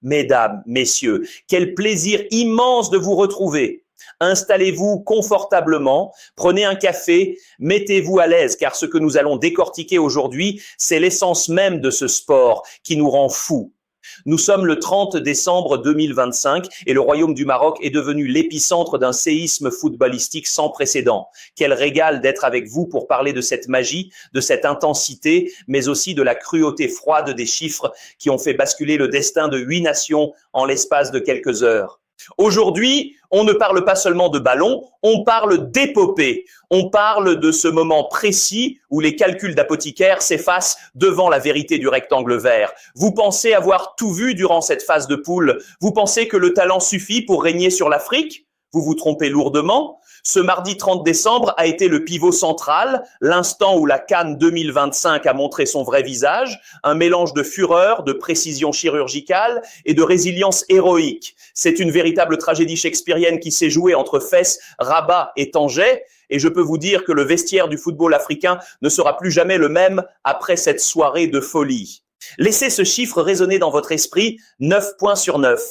Mesdames, messieurs, quel plaisir immense de vous retrouver. Installez-vous confortablement, prenez un café, mettez-vous à l'aise car ce que nous allons décortiquer aujourd'hui, c'est l'essence même de ce sport qui nous rend fous. Nous sommes le 30 décembre 2025 et le Royaume du Maroc est devenu l'épicentre d'un séisme footballistique sans précédent. Quel régal d'être avec vous pour parler de cette magie, de cette intensité, mais aussi de la cruauté froide des chiffres qui ont fait basculer le destin de 8 nations en l'espace de quelques heures. Aujourd'hui, on ne parle pas seulement de ballon, on parle d'épopée. On parle de ce moment précis où les calculs d'apothicaire s'effacent devant la vérité du rectangle vert. Vous pensez avoir tout vu durant cette phase de poule? Vous pensez que le talent suffit pour régner sur l'Afrique? Vous vous trompez lourdement. Ce mardi 30 décembre a été le pivot central, l'instant où la CAN 2025 a montré son vrai visage, un mélange de fureur, de précision chirurgicale et de résilience héroïque. C'est une véritable tragédie shakespearienne qui s'est jouée entre Fès, Rabat et Tanger, et je peux vous dire que le vestiaire du football africain ne sera plus jamais le même après cette soirée de folie. Laissez ce chiffre résonner dans votre esprit, 9 points sur 9.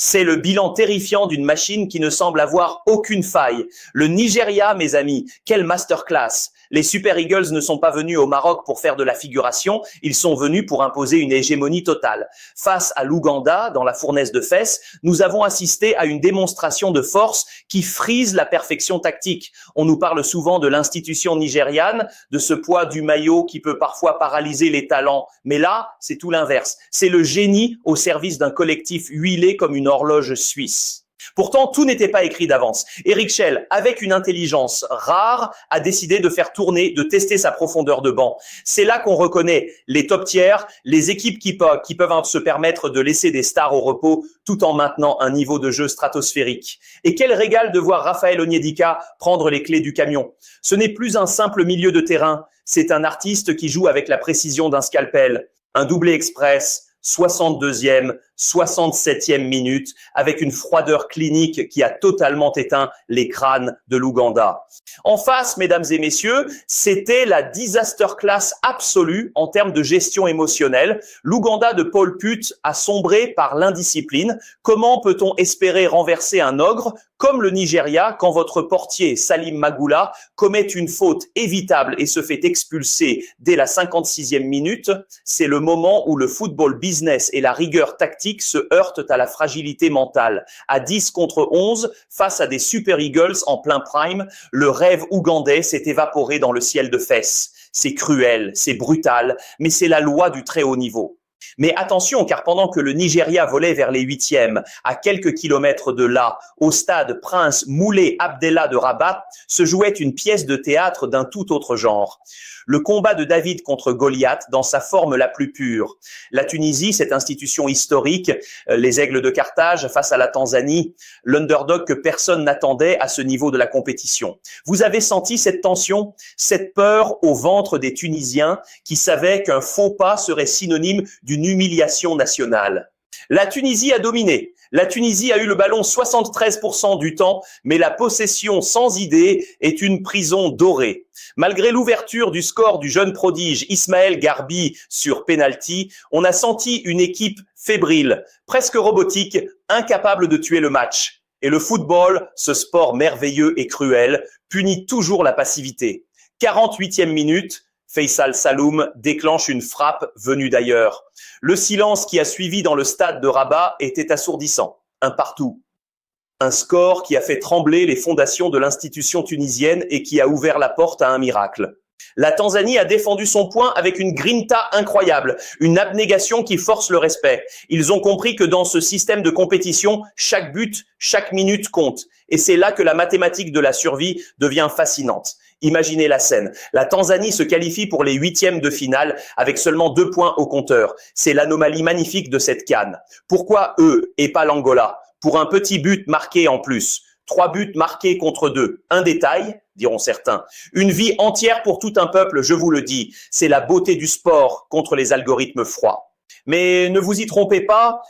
C'est le bilan terrifiant d'une machine qui ne semble avoir aucune faille. Le Nigeria, mes amis, quelle masterclass! Les Super Eagles ne sont pas venus au Maroc pour faire de la figuration, ils sont venus pour imposer une hégémonie totale. Face à l'Ouganda, dans la fournaise de Fès, nous avons assisté à une démonstration de force qui frise la perfection tactique. On nous parle souvent de l'institution nigériane, de ce poids du maillot qui peut parfois paralyser les talents. Mais là, c'est tout l'inverse. C'est le génie au service d'un collectif huilé comme une horloge suisse. Pourtant, tout n'était pas écrit d'avance. Eric Schell, avec une intelligence rare, a décidé de faire tourner, de tester sa profondeur de banc. C'est là qu'on reconnaît les top tiers, les équipes qui peuvent se permettre de laisser des stars au repos tout en maintenant un niveau de jeu stratosphérique. Et quel régal de voir Raphaël Onyedika prendre les clés du camion. Ce n'est plus un simple milieu de terrain, c'est un artiste qui joue avec la précision d'un scalpel. Un doublé express, 62e, 67e minute, avec une froideur clinique qui a totalement éteint les crânes de l'Ouganda. En face, mesdames et messieurs, c'était la disaster class absolue en termes de gestion émotionnelle. L'Ouganda de Paul Putt a sombré par l'indiscipline. Comment peut-on espérer renverser un ogre comme le Nigeria quand votre portier Salim Magoula commet une faute évitable et se fait expulser dès la 56e minute? C'est le moment où le football business et la rigueur tactique se heurtent à la fragilité mentale. À 10 contre 11, face à des Super Eagles en plein prime, le rêve ougandais s'est évaporé dans le ciel de Fès. C'est cruel, c'est brutal, mais c'est la loi du très haut niveau. Mais attention, car pendant que le Nigeria volait vers les 8e, à quelques kilomètres de là, au stade Prince Moulay Abdellah de Rabat, se jouait une pièce de théâtre d'un tout autre genre. Le combat de David contre Goliath dans sa forme la plus pure. La Tunisie, cette institution historique, les Aigles de Carthage face à la Tanzanie, l'underdog que personne n'attendait à ce niveau de la compétition. Vous avez senti cette tension, cette peur au ventre des Tunisiens qui savaient qu'un faux pas serait synonyme d'une humiliation nationale. La Tunisie a dominé. La Tunisie a eu le ballon 73% du temps, mais la possession sans idée est une prison dorée. Malgré l'ouverture du score du jeune prodige Ismaël Garbi sur penalty, on a senti une équipe fébrile, presque robotique, incapable de tuer le match. Et le football, ce sport merveilleux et cruel, punit toujours la passivité. 48e minute, Faisal Saloum déclenche une frappe venue d'ailleurs. Le silence qui a suivi dans le stade de Rabat était assourdissant. Un partout. Un score qui a fait trembler les fondations de l'institution tunisienne et qui a ouvert la porte à un miracle. La Tanzanie a défendu son point avec une grinta incroyable, une abnégation qui force le respect. Ils ont compris que dans ce système de compétition, chaque but, chaque minute compte. Et c'est là que la mathématique de la survie devient fascinante. Imaginez la scène. La Tanzanie se qualifie pour les 8e de finale avec seulement 2 points au compteur. C'est l'anomalie magnifique de cette CAN. Pourquoi eux et pas l'Angola? Pour un petit but marqué en plus. 3 buts marqués contre 2. Un détail, diront certains. Une vie entière pour tout un peuple, je vous le dis. C'est la beauté du sport contre les algorithmes froids. Mais ne vous y trompez pas,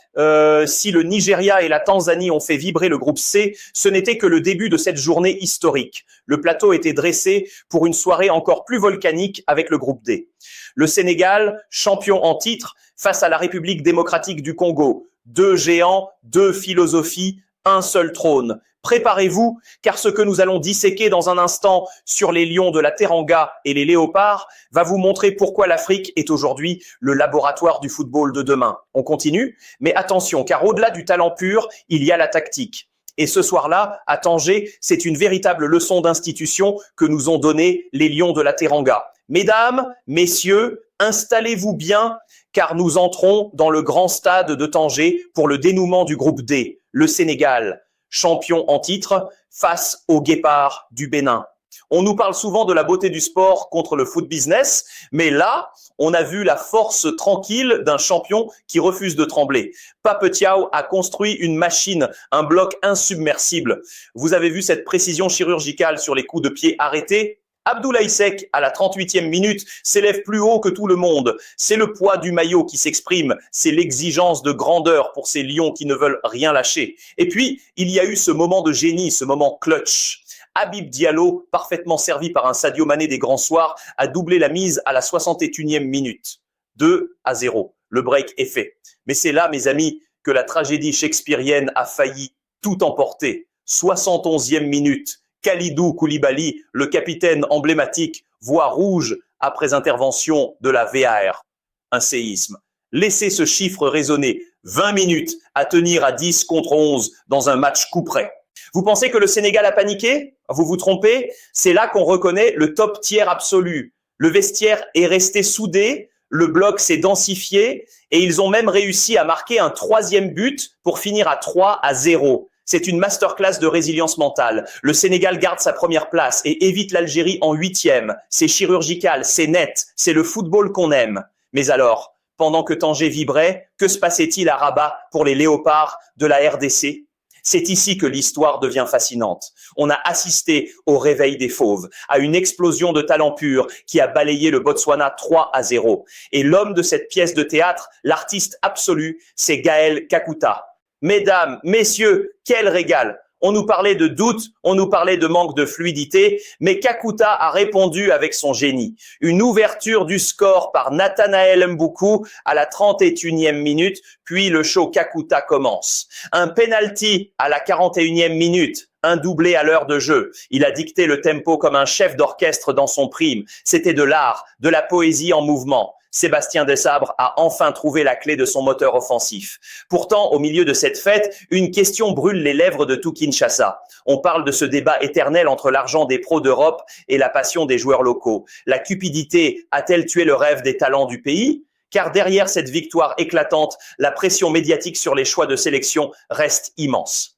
si le Nigeria et la Tanzanie ont fait vibrer le groupe C, ce n'était que le début de cette journée historique. Le plateau était dressé pour une soirée encore plus volcanique avec le groupe D. Le Sénégal, champion en titre, face à la République démocratique du Congo, 2 géants, 2 philosophies, un seul trône. Préparez-vous, car ce que nous allons disséquer dans un instant sur les lions de la Teranga et les léopards va vous montrer pourquoi l'Afrique est aujourd'hui le laboratoire du football de demain. On continue, mais attention, car au-delà du talent pur, il y a la tactique. Et ce soir-là, à Tanger, c'est une véritable leçon d'institution que nous ont donnée les lions de la Teranga. Mesdames, messieurs, installez-vous bien, car nous entrons dans le grand stade de Tanger pour le dénouement du groupe D, le Sénégal, champion en titre, face aux guépards du Bénin. On nous parle souvent de la beauté du sport contre le foot business, mais là, on a vu la force tranquille d'un champion qui refuse de trembler. Pape Thiaw a construit une machine, un bloc insubmersible. Vous avez vu cette précision chirurgicale sur les coups de pied arrêtés? Abdoulaye Seck, à la 38e minute, s'élève plus haut que tout le monde. C'est le poids du maillot qui s'exprime. C'est l'exigence de grandeur pour ces lions qui ne veulent rien lâcher. Et puis, il y a eu ce moment de génie, ce moment clutch. Habib Diallo, parfaitement servi par un Sadio Mané des grands soirs, a doublé la mise à la 61e minute. 2-0. Le break est fait. Mais c'est là, mes amis, que la tragédie shakespearienne a failli tout emporter. 71e minute. Kalidou Koulibaly, le capitaine emblématique, voit rouge après intervention de la VAR. Un séisme. Laissez ce chiffre résonner. 20 minutes à tenir à 10 contre 11 dans un match coup près. Vous pensez que le Sénégal a paniqué? Vous vous trompez. C'est là qu'on reconnaît le top tiers absolu. Le vestiaire est resté soudé, le bloc s'est densifié et ils ont même réussi à marquer un 3e but pour finir à 3-0. C'est une masterclass de résilience mentale. Le Sénégal garde sa première place et évite l'Algérie en 8e. C'est chirurgical, c'est net, c'est le football qu'on aime. Mais alors, pendant que Tanger vibrait, que se passait-il à Rabat pour les léopards de la RDC? C'est ici que l'histoire devient fascinante. On a assisté au réveil des fauves, à une explosion de talent pur qui a balayé le Botswana 3-0. Et l'homme de cette pièce de théâtre, l'artiste absolu, c'est Gaël Kakuta. Mesdames, messieurs, quel régal! On nous parlait de doute, on nous parlait de manque de fluidité, mais Kakuta a répondu avec son génie. Une ouverture du score par Nathanaël Mboukou à la 31e minute, puis le show Kakuta commence. Un penalty à la 41e minute. Un doublé à l'heure de jeu. Il a dicté le tempo comme un chef d'orchestre dans son prime. C'était de l'art, de la poésie en mouvement. Sébastien Desabre a enfin trouvé la clé de son moteur offensif. Pourtant, au milieu de cette fête, une question brûle les lèvres de tout Kinshasa. On parle de ce débat éternel entre l'argent des pros d'Europe et la passion des joueurs locaux. La cupidité a-t-elle tué le rêve des talents du pays? Car derrière cette victoire éclatante, la pression médiatique sur les choix de sélection reste immense.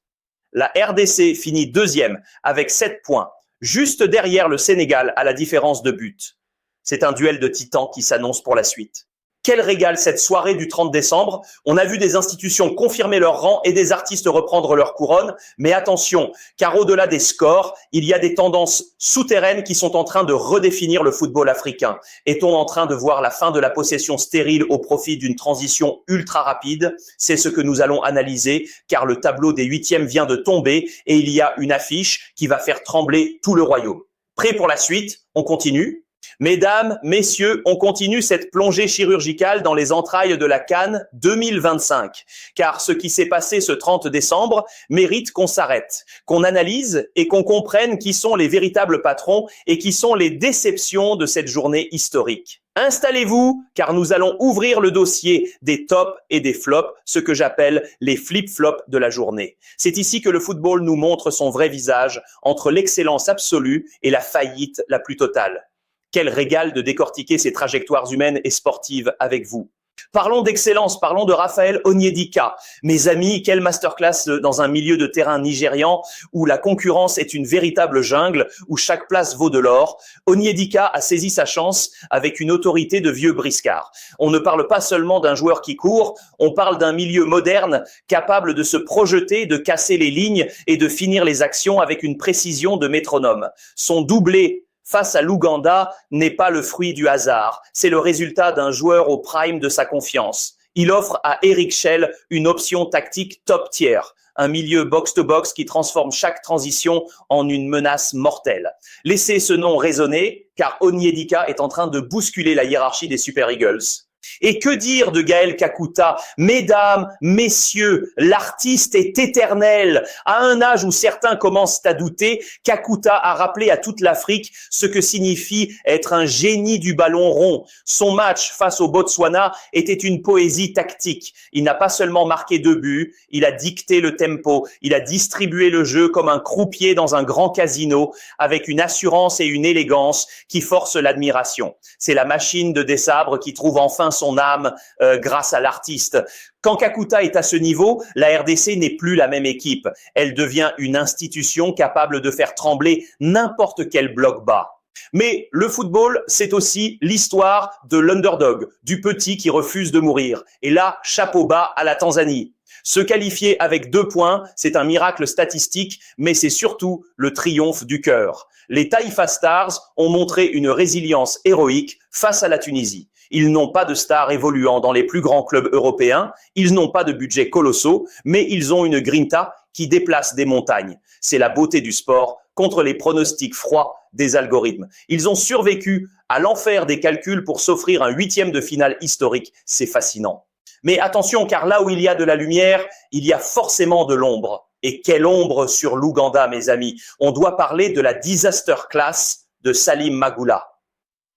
La RDC finit 2e avec 7 points, juste derrière le Sénégal à la différence de but. C'est un duel de titans qui s'annonce pour la suite. Quel régal cette soirée du 30 décembre. On a vu des institutions confirmer leur rang et des artistes reprendre leur couronne. Mais attention, car au-delà des scores, il y a des tendances souterraines qui sont en train de redéfinir le football africain. Est-on en train de voir la fin de la possession stérile au profit d'une transition ultra rapide? C'est ce que nous allons analyser, car le tableau des 8e vient de tomber et il y a une affiche qui va faire trembler tout le royaume. Prêt pour la suite? On continue. Mesdames, messieurs, on continue cette plongée chirurgicale dans les entrailles de la CAN 2025. Car ce qui s'est passé ce 30 décembre mérite qu'on s'arrête, qu'on analyse et qu'on comprenne qui sont les véritables patrons et qui sont les déceptions de cette journée historique. Installez-vous, car nous allons ouvrir le dossier des tops et des flops, ce que j'appelle les flip-flops de la journée. C'est ici que le football nous montre son vrai visage entre l'excellence absolue et la faillite la plus totale. Quel régal de décortiquer ces trajectoires humaines et sportives avec vous. Parlons d'excellence, parlons de Raphaël Onyedika. Mes amis, quelle masterclass dans un milieu de terrain nigérian où la concurrence est une véritable jungle, où chaque place vaut de l'or. Onyedika a saisi sa chance avec une autorité de vieux briscard. On ne parle pas seulement d'un joueur qui court, on parle d'un milieu moderne capable de se projeter, de casser les lignes et de finir les actions avec une précision de métronome. Son doublé face à l'Ouganda n'est pas le fruit du hasard, c'est le résultat d'un joueur au prime de sa confiance. Il offre à Eric Schell une option tactique top tier, un milieu box-to-box qui transforme chaque transition en une menace mortelle. Laissez ce nom résonner, car Onyedika est en train de bousculer la hiérarchie des Super Eagles. Et que dire de Gaël Kakuta? Mesdames, messieurs, l'artiste est éternel. À un âge où certains commencent à douter, Kakuta a rappelé à toute l'Afrique ce que signifie être un génie du ballon rond. Son match face au Botswana était une poésie tactique. Il n'a pas seulement marqué 2 buts, il a dicté le tempo, il a distribué le jeu comme un croupier dans un grand casino avec une assurance et une élégance qui forcent l'admiration. C'est la machine de Dessabre qui trouve enfin son âme grâce à l'artiste. Quand Kakuta est à ce niveau, la RDC n'est plus la même équipe. Elle devient une institution capable de faire trembler n'importe quel bloc bas. Mais le football, c'est aussi l'histoire de l'underdog, du petit qui refuse de mourir. Et là, chapeau bas à la Tanzanie. Se qualifier avec 2 points, c'est un miracle statistique, mais c'est surtout le triomphe du cœur. Les Taifa Stars ont montré une résilience héroïque face à la Tunisie. Ils n'ont pas de stars évoluant dans les plus grands clubs européens, ils n'ont pas de budgets colossaux, mais ils ont une grinta qui déplace des montagnes. C'est la beauté du sport contre les pronostics froids des algorithmes. Ils ont survécu à l'enfer des calculs pour s'offrir un 8e de finale historique. C'est fascinant. Mais attention, car là où il y a de la lumière, il y a forcément de l'ombre. Et quelle ombre sur l'Ouganda, mes amis. On doit parler de la disaster class de Salim Magoula.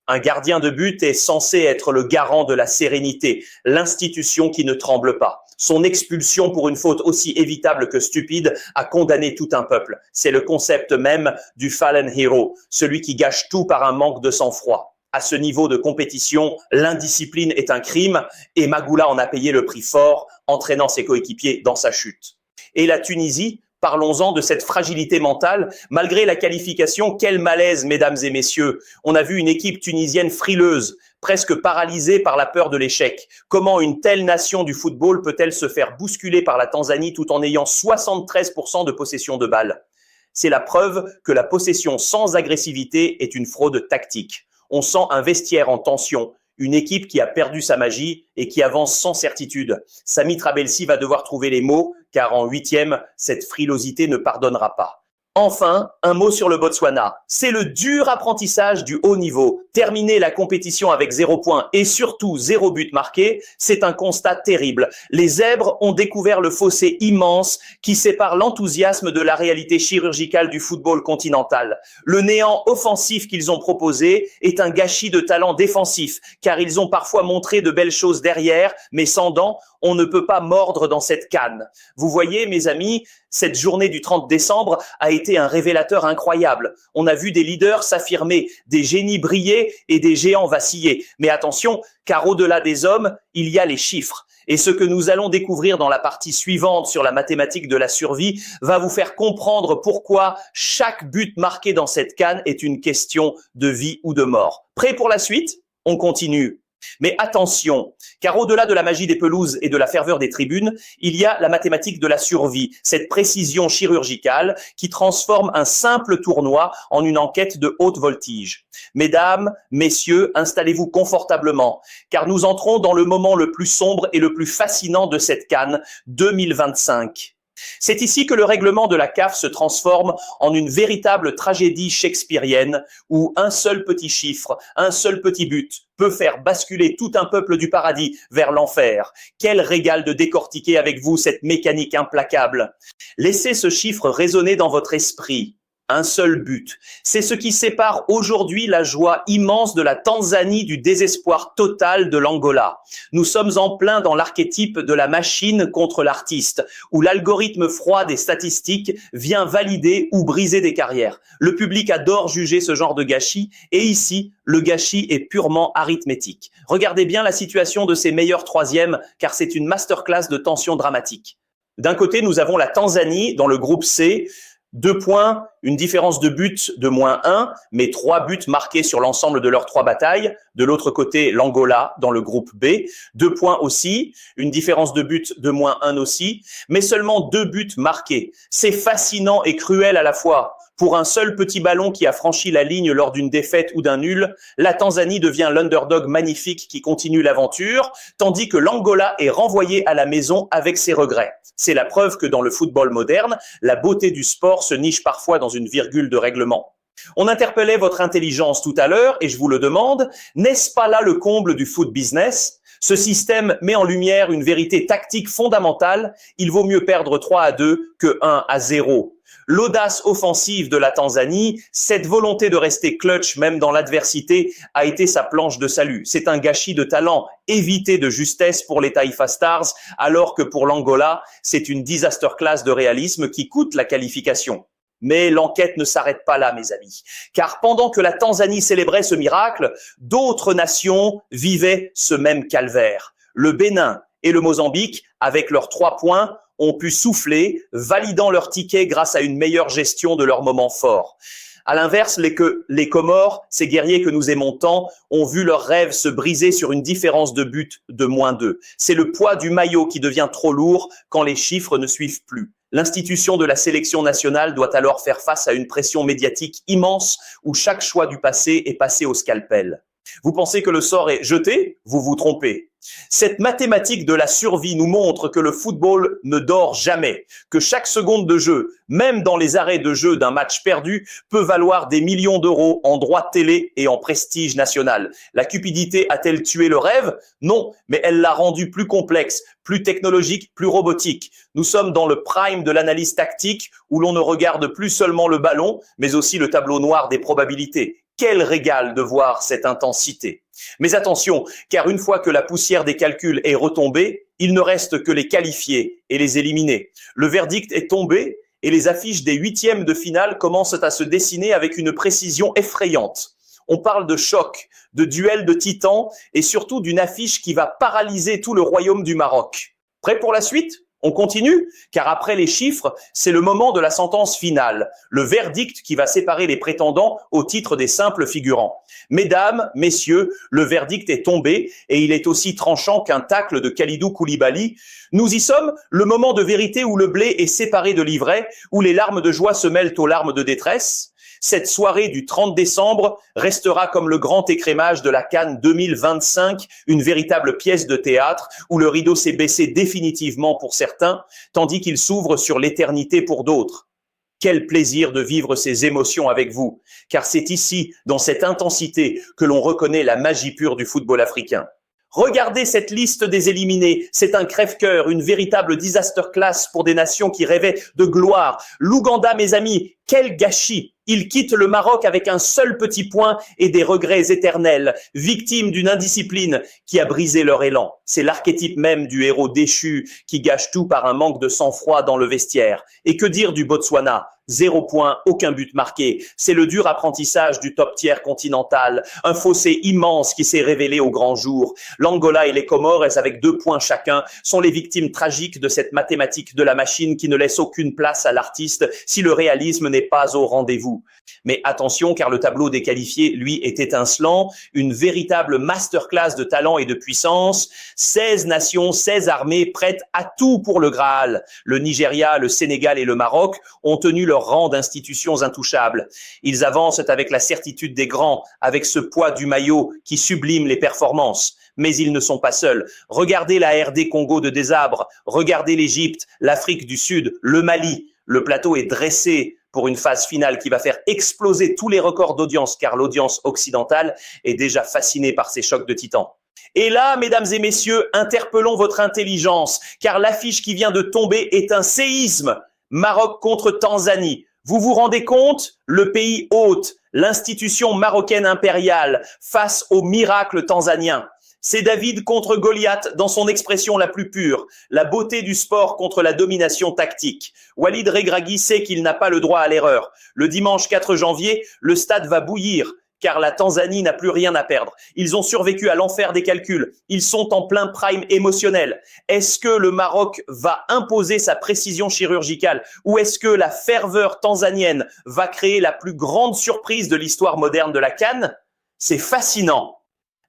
Un gardien de but est censé être le garant de la sérénité, l'institution qui ne tremble pas. Son expulsion pour une faute aussi évitable que stupide a condamné tout un peuple. C'est le concept même du fallen hero, celui qui gâche tout par un manque de sang-froid. À ce niveau de compétition, l'indiscipline est un crime et Magoula en a payé le prix fort, entraînant ses coéquipiers dans sa chute. Et la Tunisie, parlons-en de cette fragilité mentale. Malgré la qualification, quel malaise, mesdames et messieurs. On a vu une équipe tunisienne frileuse, presque paralysée par la peur de l'échec. Comment une telle nation du football peut-elle se faire bousculer par la Tanzanie tout en ayant 73% de possession de balles? C'est la preuve que la possession sans agressivité est une fraude tactique. On sent un vestiaire en tension, une équipe qui a perdu sa magie et qui avance sans certitude. Samy Trabelsi va devoir trouver les mots, car en 8e, cette frilosité ne pardonnera pas. Enfin, un mot sur le Botswana. C'est le dur apprentissage du haut niveau. Terminer la compétition avec 0 points et surtout 0 but marqué, c'est un constat terrible. Les Zèbres ont découvert le fossé immense qui sépare l'enthousiasme de la réalité chirurgicale du football continental. Le néant offensif qu'ils ont proposé est un gâchis de talent défensif, car ils ont parfois montré de belles choses derrière, mais sans dents, on ne peut pas mordre dans cette canne. Vous voyez, mes amis, cette journée du 30 décembre a été un révélateur incroyable. On a vu des leaders s'affirmer, des génies briller et des géants vaciller. Mais attention, car au-delà des hommes, il y a les chiffres. Et ce que nous allons découvrir dans la partie suivante sur la mathématique de la survie va vous faire comprendre pourquoi chaque but marqué dans cette canne est une question de vie ou de mort. Prêt pour la suite? On continue. Mais attention, car au-delà de la magie des pelouses et de la ferveur des tribunes, il y a la mathématique de la survie, cette précision chirurgicale qui transforme un simple tournoi en une enquête de haute voltige. Mesdames, messieurs, installez-vous confortablement, car nous entrons dans le moment le plus sombre et le plus fascinant de cette CAN 2025. C'est ici que le règlement de la CAF se transforme en une véritable tragédie shakespearienne où un seul petit chiffre, un seul petit but peut faire basculer tout un peuple du paradis vers l'enfer. Quel régal de décortiquer avec vous cette mécanique implacable. Laissez ce chiffre résonner dans votre esprit. Un seul but. C'est ce qui sépare aujourd'hui la joie immense de la Tanzanie du désespoir total de l'Angola. Nous sommes en plein dans l'archétype de la machine contre l'artiste, où l'algorithme froid des statistiques vient valider ou briser des carrières. Le public adore juger ce genre de gâchis, et ici, le gâchis est purement arithmétique. Regardez bien la situation de ces meilleurs troisièmes, car c'est une masterclass de tension dramatique. D'un côté, nous avons la Tanzanie dans le groupe C, 2 points, une différence de but de -1, mais 3 buts marqués sur l'ensemble de leurs 3 batailles. De l'autre côté, l'Angola dans le groupe B, 2 points aussi, une différence de but de -1 aussi, mais seulement 2 buts marqués. C'est fascinant et cruel à la fois. Pour un seul petit ballon qui a franchi la ligne lors d'une défaite ou d'un nul, la Tanzanie devient l'underdog magnifique qui continue l'aventure, tandis que l'Angola est renvoyé à la maison avec ses regrets. C'est la preuve que dans le football moderne, la beauté du sport se niche parfois dans une virgule de règlement. On interpellait votre intelligence tout à l'heure et je vous le demande, n'est-ce pas là le comble du foot business ? Ce système met en lumière une vérité tactique fondamentale, il vaut mieux perdre 3-2 que 1-0. L'audace offensive de la Tanzanie, cette volonté de rester clutch même dans l'adversité, a été sa planche de salut. C'est un gâchis de talent évité de justesse pour les Taifa Stars, alors que pour l'Angola, c'est une disaster class de réalisme qui coûte la qualification. Mais l'enquête ne s'arrête pas là, mes amis, car pendant que la Tanzanie célébrait ce miracle, d'autres nations vivaient ce même calvaire. Le Bénin et le Mozambique, avec leurs 3 points, ont pu souffler, validant leur ticket grâce à une meilleure gestion de leurs moments forts. À l'inverse, les Comores, ces guerriers que nous aimons tant, ont vu leurs rêves se briser sur une différence de but de -2. C'est le poids du maillot qui devient trop lourd quand les chiffres ne suivent plus. L'institution de la sélection nationale doit alors faire face à une pression médiatique immense où chaque choix du passé est passé au scalpel. Vous pensez que le sort est jeté? Vous vous trompez. Cette mathématique de la survie nous montre que le football ne dort jamais, que chaque seconde de jeu, même dans les arrêts de jeu d'un match perdu, peut valoir des millions d'euros en droits télé et en prestige national. La cupidité a-t-elle tué le rêve? Non, mais elle l'a rendu plus complexe, plus technologique, plus robotique. Nous sommes dans le prime de l'analyse tactique où l'on ne regarde plus seulement le ballon, mais aussi le tableau noir des probabilités. Quel régal de voir cette intensité. Mais attention, car une fois que la poussière des calculs est retombée, il ne reste que les qualifier et les éliminer. Le verdict est tombé et les affiches des 8e de finale commencent à se dessiner avec une précision effrayante. On parle de choc, de duel de titans et surtout d'une affiche qui va paralyser tout le royaume du Maroc. Prêt pour la suite ? On continue, car après les chiffres, c'est le moment de la sentence finale, le verdict qui va séparer les prétendants au titre des simples figurants. Mesdames, messieurs, le verdict est tombé et il est aussi tranchant qu'un tacle de Kalidou Koulibaly. Nous y sommes, le moment de vérité où le blé est séparé de l'ivraie, où les larmes de joie se mêlent aux larmes de détresse. Cette soirée du 30 décembre restera comme le grand écrémage de la CAN 2025, une véritable pièce de théâtre où le rideau s'est baissé définitivement pour certains, tandis qu'il s'ouvre sur l'éternité pour d'autres. Quel plaisir de vivre ces émotions avec vous, car c'est ici, dans cette intensité, que l'on reconnaît la magie pure du football africain. Regardez cette liste des éliminés, c'est un crève-cœur, une véritable disaster class pour des nations qui rêvaient de gloire. L'Ouganda, mes amis, quel gâchis! Ils quittent le Maroc avec un seul petit point et des regrets éternels, victimes d'une indiscipline qui a brisé leur élan. C'est l'archétype même du héros déchu qui gâche tout par un manque de sang-froid dans le vestiaire. Et que dire du Botswana? 0 point, aucun but marqué. C'est le dur apprentissage du top tiers continental, un fossé immense qui s'est révélé au grand jour. L'Angola et les Comores, avec 2 points chacun, sont les victimes tragiques de cette mathématique de la machine qui ne laisse aucune place à l'artiste si le réalisme n'est pas au rendez-vous. Mais attention, car le tableau des qualifiés, lui, est étincelant, une véritable masterclass de talent et de puissance, 16 nations, 16 armées prêtes à tout pour le Graal. Le Nigeria, le Sénégal et le Maroc ont tenu leur rang d'institutions intouchables. Ils avancent avec la certitude des grands, avec ce poids du maillot qui sublime les performances. Mais ils ne sont pas seuls. Regardez la RD Congo de Désabre, regardez l'Égypte, l'Afrique du Sud, le Mali. Le plateau est dressé pour une phase finale qui va faire exploser tous les records d'audience, car l'audience occidentale est déjà fascinée par ces chocs de titans. Et là, mesdames et messieurs, interpellons votre intelligence, car l'affiche qui vient de tomber est un séisme. Maroc contre Tanzanie. Vous vous rendez compte? Le pays hôte, l'institution marocaine impériale, face au miracle tanzanien. C'est David contre Goliath dans son expression la plus pure, la beauté du sport contre la domination tactique. Walid Regragui sait qu'il n'a pas le droit à l'erreur. Le dimanche 4 janvier, le stade va bouillir, car la Tanzanie n'a plus rien à perdre. Ils ont survécu à l'enfer des calculs. Ils sont en plein prime émotionnel. Est-ce que le Maroc va imposer sa précision chirurgicale ou est-ce que la ferveur tanzanienne va créer la plus grande surprise de l'histoire moderne de la CAN? C'est fascinant.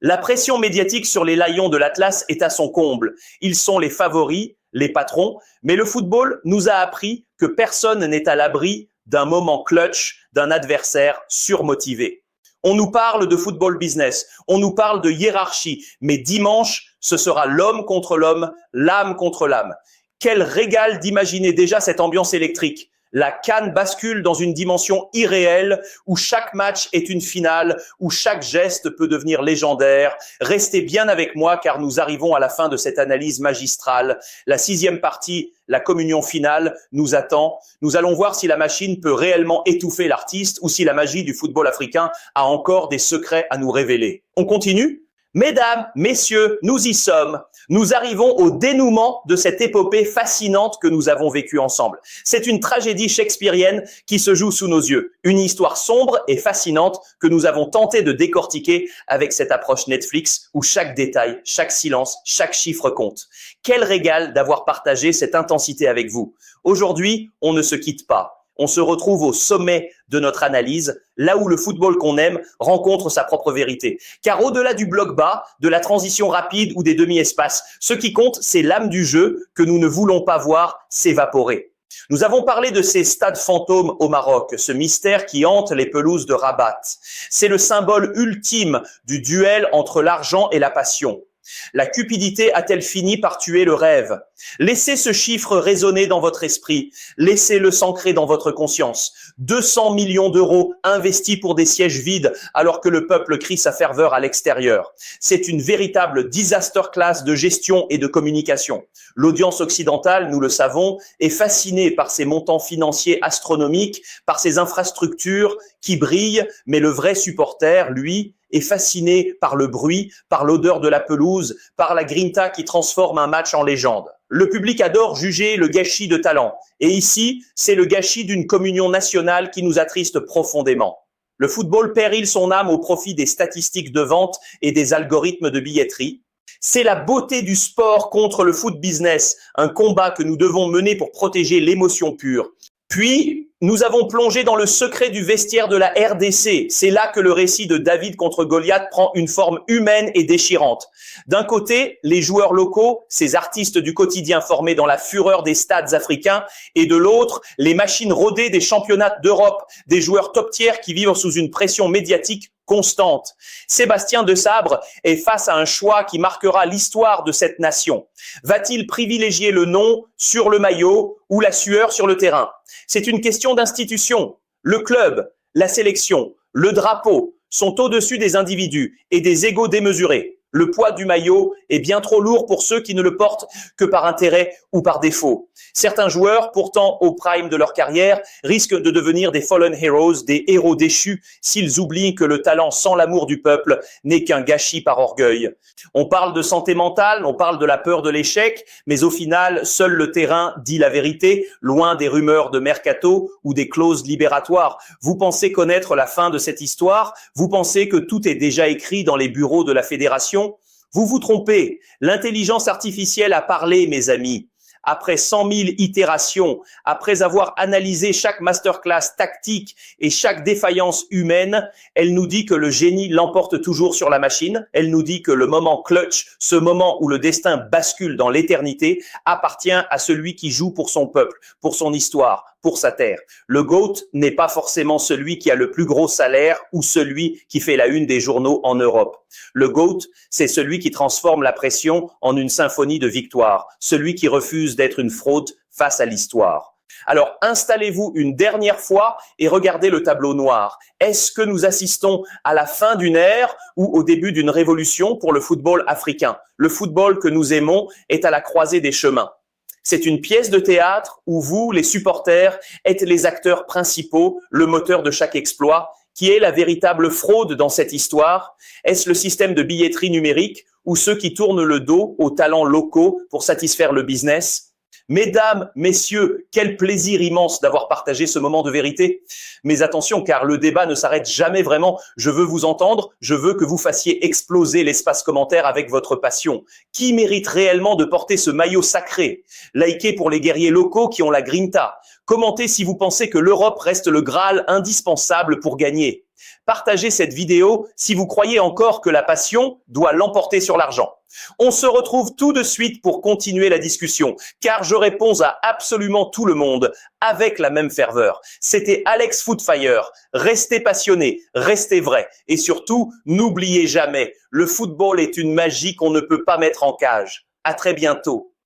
La pression médiatique sur les Lions de l'Atlas est à son comble. Ils sont les favoris, les patrons, mais le football nous a appris que personne n'est à l'abri d'un moment clutch d'un adversaire surmotivé. On nous parle de football business, on nous parle de hiérarchie, mais dimanche, ce sera l'homme contre l'homme, l'âme contre l'âme. Quel régal d'imaginer déjà cette ambiance électrique. La CAN bascule dans une dimension irréelle où chaque match est une finale, où chaque geste peut devenir légendaire. Restez bien avec moi car nous arrivons à la fin de cette analyse magistrale. La 6e partie, la communion finale, nous attend. Nous allons voir si la machine peut réellement étouffer l'artiste ou si la magie du football africain a encore des secrets à nous révéler. On continue ? Mesdames, messieurs, nous y sommes. Nous arrivons au dénouement de cette épopée fascinante que nous avons vécue ensemble. C'est une tragédie shakespearienne qui se joue sous nos yeux. Une histoire sombre et fascinante que nous avons tenté de décortiquer avec cette approche Netflix où chaque détail, chaque silence, chaque chiffre compte. Quel régal d'avoir partagé cette intensité avec vous. Aujourd'hui, on ne se quitte pas. On se retrouve au sommet de notre analyse, là où le football qu'on aime rencontre sa propre vérité. Car au-delà du bloc bas, de la transition rapide ou des demi-espaces, ce qui compte, c'est l'âme du jeu que nous ne voulons pas voir s'évaporer. Nous avons parlé de ces stades fantômes au Maroc, ce mystère qui hante les pelouses de Rabat. C'est le symbole ultime du duel entre l'argent et la passion. La cupidité a-t-elle fini par tuer le rêve? Laissez ce chiffre résonner dans votre esprit. Laissez-le s'ancrer dans votre conscience. 200 millions d'euros investis pour des sièges vides alors que le peuple crie sa ferveur à l'extérieur. C'est une véritable disaster class de gestion et de communication. L'audience occidentale, nous le savons, est fascinée par ces montants financiers astronomiques, par ces infrastructures qui brillent, mais le vrai supporter, lui, est fasciné par le bruit, par l'odeur de la pelouse, par la grinta qui transforme un match en légende. Le public adore juger le gâchis de talent. Et ici, c'est le gâchis d'une communion nationale qui nous attriste profondément. Le football pérille son âme au profit des statistiques de vente et des algorithmes de billetterie. C'est la beauté du sport contre le foot business, un combat que nous devons mener pour protéger l'émotion pure. Puis, nous avons plongé dans le secret du vestiaire de la RDC. C'est là que le récit de David contre Goliath prend une forme humaine et déchirante. D'un côté, les joueurs locaux, ces artistes du quotidien formés dans la fureur des stades africains, et de l'autre, les machines rodées des championnats d'Europe, des joueurs top tiers qui vivent sous une pression médiatique constante. Sébastien Desabre est face à un choix qui marquera l'histoire de cette nation. Va-t-il privilégier le nom sur le maillot ou la sueur sur le terrain? C'est une question d'institution. Le club, la sélection, le drapeau sont au-dessus des individus et des égos démesurés. Le poids du maillot est bien trop lourd pour ceux qui ne le portent que par intérêt ou par défaut. Certains joueurs, pourtant au prime de leur carrière, risquent de devenir des fallen heroes, des héros déchus, s'ils oublient que le talent sans l'amour du peuple n'est qu'un gâchis par orgueil. On parle de santé mentale, on parle de la peur de l'échec, mais au final, seul le terrain dit la vérité, loin des rumeurs de mercato ou des clauses libératoires. Vous pensez connaître la fin de cette histoire? Vous pensez que tout est déjà écrit dans les bureaux de la fédération? Vous vous trompez. L'intelligence artificielle a parlé, mes amis. Après 100 000 itérations, après avoir analysé chaque masterclass tactique et chaque défaillance humaine, elle nous dit que le génie l'emporte toujours sur la machine. Elle nous dit que le moment clutch, ce moment où le destin bascule dans l'éternité, appartient à celui qui joue pour son peuple, pour son histoire, pour sa terre. Le GOAT n'est pas forcément celui qui a le plus gros salaire ou celui qui fait la une des journaux en Europe. Le GOAT, c'est celui qui transforme la pression en une symphonie de victoire, celui qui refuse d'être une fraude face à l'histoire. Alors, installez-vous une dernière fois et regardez le tableau noir. Est-ce que nous assistons à la fin d'une ère ou au début d'une révolution pour le football africain? Le football que nous aimons est à la croisée des chemins. C'est une pièce de théâtre où vous, les supporters, êtes les acteurs principaux, le moteur de chaque exploit. Qui est la véritable fraude dans cette histoire? Est-ce le système de billetterie numérique ou ceux qui tournent le dos aux talents locaux pour satisfaire le business? Mesdames, messieurs, quel plaisir immense d'avoir partagé ce moment de vérité. Mais attention, car le débat ne s'arrête jamais vraiment. Je veux vous entendre, je veux que vous fassiez exploser l'espace commentaire avec votre passion. Qui mérite réellement de porter ce maillot sacré? Likez pour les guerriers locaux qui ont la grinta. Commentez si vous pensez que l'Europe reste le Graal indispensable pour gagner. Partagez cette vidéo si vous croyez encore que la passion doit l'emporter sur l'argent. On se retrouve tout de suite pour continuer la discussion, car je réponds à absolument tout le monde avec la même ferveur. C'était Alex Footfire. Restez passionnés, restez vrais et surtout, n'oubliez jamais, le football est une magie qu'on ne peut pas mettre en cage. À très bientôt.